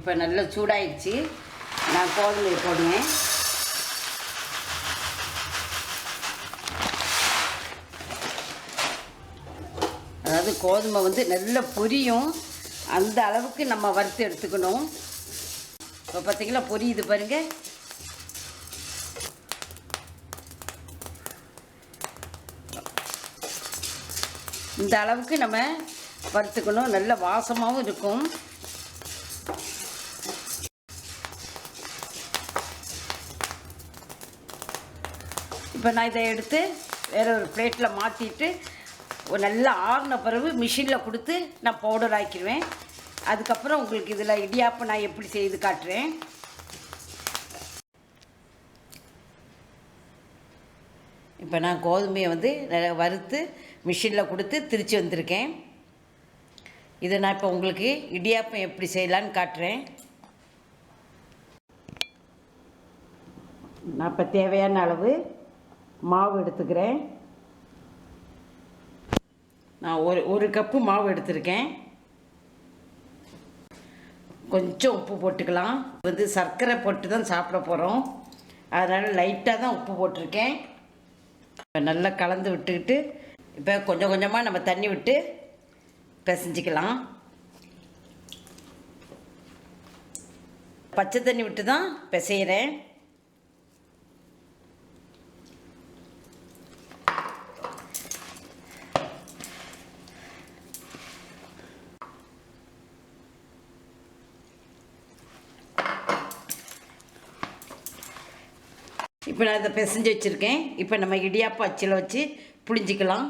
இப்போ நல்லா சூடாயிடுச்சு. நான் கோதுமையை போடுவேன். அதாவது கோதுமை வந்து நல்லா பொரியும், அந்த அளவுக்கு நம்ம வறுத்து எடுத்துக்கணும். இப்போ பார்த்திங்களா பொரியுது பாருங்கள். இந்த அளவுக்கு நம்ம வறுத்துக்கணும். நல்ல வாசமாகவும் இருக்கும். இப்போ நான் இதை எடுத்து வேறு ஒரு பிளேட்டில் மாற்றிட்டு ஒரு நல்லா ஆறின பிறகு மிஷினில் கொடுத்து நான் பவுடர் ஆக்கிடுவேன். அதுக்கப்புறம் உங்களுக்கு இதில் இடியாப்பம் நான் எப்படி செய்து காட்டுறேன். இப்போ நான் கோதுமையை வந்து வறுத்து மிஷினில் கொடுத்து திரித்து வந்திருக்கேன். இதை நான் இப்போ உங்களுக்கு இடியாப்பம் எப்படி செய்யலான்னு காட்டுறேன். நான் இப்போ தேவையான அளவு மாவு எடுத்துக்கிறேன். நான் ஒரு கப்பு மாவு எடுத்திருக்கேன். கொஞ்சம் உப்பு போட்டுக்கலாம். வந்து சர்க்கரை போட்டு தான் சாப்பிட போகிறோம், அதனால் லைட்டாக தான் உப்பு போட்டிருக்கேன். நல்லா கலந்து விட்டுக்கிட்டு இப்போ கொஞ்சம் கொஞ்சமாக நம்ம தண்ணி விட்டு பிசைஞ்சிக்கலாம். பச்சை தண்ணி விட்டு தான் பிசைகிறேன். இப்போ நான் இதை பிசைஞ்சு வச்சுருக்கேன். இப்போ நம்ம இடியாப்பம் அச்சில் வச்சு புளிஞ்சிக்கலாம்.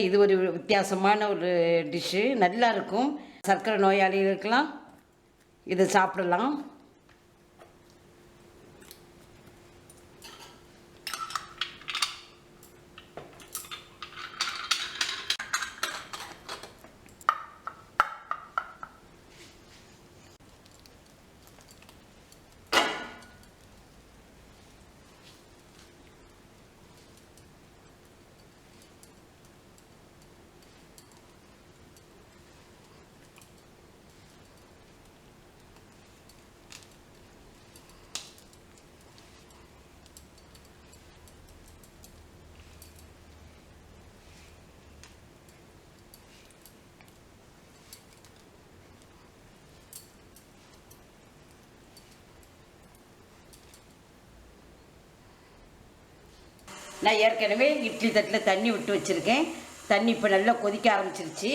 இது ஒரு வித்தியாசமான ஒரு டிஷ்ஷு, நல்லா இருக்கும். சர்க்கரை நோயாளிகளுக்கெல்லாம் இதை சாப்பிடலாம். நான் ஏற்கனவே இட்லி தட்டில் தண்ணி விட்டு வச்சுருக்கேன். தண்ணி இப்போ நல்லா கொதிக்க ஆரம்பிச்சிருச்சு.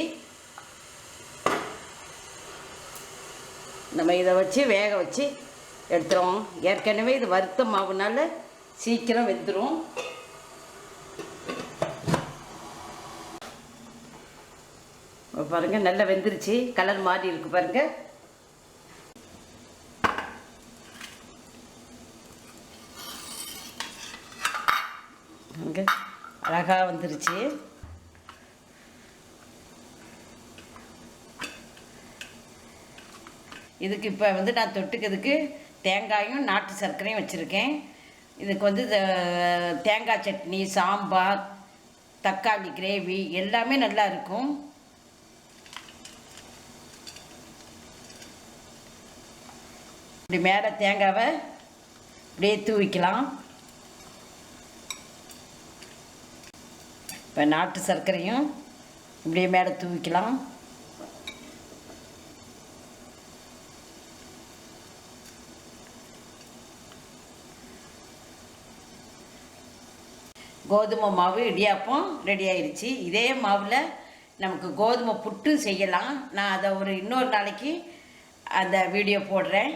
நம்ம இதை வச்சு வேக வச்சு எடுத்துருவோம். ஏற்கனவே இது வறுத்த மாவுனால சீக்கிரம் வெந்துடும். பாருங்கள் நல்லா வெந்துருச்சு, கலர் மாறி இருக்கு பாருங்கள். அழகாக வந்துருச்சு. இதுக்கு இப்போ வந்து நான் தொட்டுக்கிறதுக்கு தேங்காயும் நாட்டு சர்க்கரையும் வச்சுருக்கேன். இதுக்கு வந்து தேங்காய் சட்னி, சாம்பார், தக்காளி கிரேவி எல்லாமே நல்லா இருக்கும். இப்படி மேலே தேங்காவை இப்படியே தூவிக்கலாம். இப்போ நாட்டு சர்க்கரையும் இப்படியே மேலே தூவிக்கலாம். கோதுமை மாவு இடியாப்பம் ரெடி ஆயிடுச்சு. இதே மாவில் நமக்கு கோதுமை புட்டு செய்யலாம். நான் அதை இன்னொரு நாளைக்கு அந்த வீடியோ போடுறேன்.